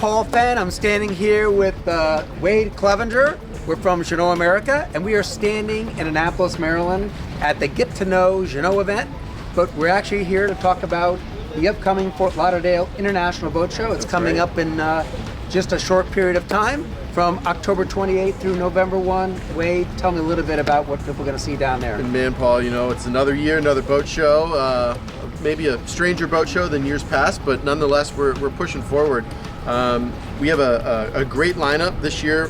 Paul Fenn. I'm standing here with Wade Clevenger. We're from Jeanneau America, and we are standing in Annapolis, Maryland at the Get to Know Jeanneau event. But we're actually here to talk about the upcoming Fort Lauderdale International Boat Show. It's coming up in just a short period of time, from October 28th through November 1. Wade, tell me a little bit about what people are going to see down there. And man, Paul, you know, it's another year, another boat show. Maybe a stranger boat show than years past, but nonetheless, we're pushing forward. We have a great lineup this year.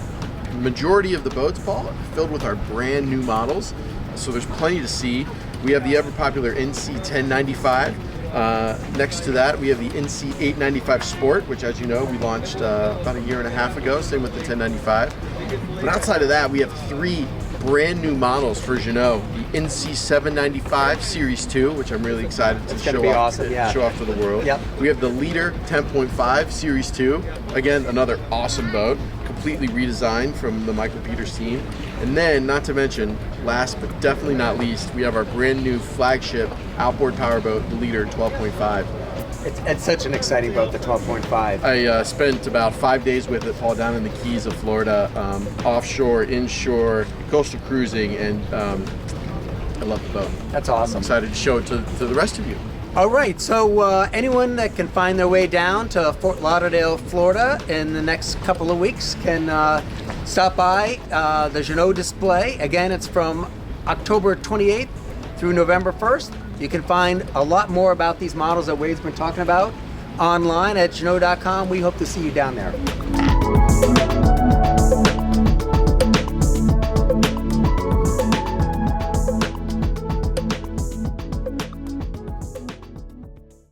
Majority of the boats, Paul, are filled with our brand new models, so there's plenty to see. We have the ever popular NC 1095. Next to that, we have the NC 895 Sport, which, as you know, we launched about a year and a half ago. Same with the 1095. But outside of that, we have three brand new models for Jeanneau. The NC 795 Series 2, which I'm really excited to show off to the world. Yep. We have the Leader 10.5 Series 2. Again, another awesome boat, completely redesigned from the Michael Peters team. And then, not to mention, last but definitely not least, we have our brand new flagship outboard powerboat, the Leader 12.5. It's such an exciting boat, the 12.5. I spent about 5 days with it, Paul, down in the Keys of Florida, offshore, inshore, coastal cruising, and I love the boat. That's awesome. I'm excited to show it to the rest of you. All right, so anyone that can find their way down to Fort Lauderdale, Florida in the next couple of weeks can stop by the Jeanneau display. Again, it's from October 28th through November 1st. You can find a lot more about these models that Wade's been talking about online at Jeanneau.com. We hope to see you down there.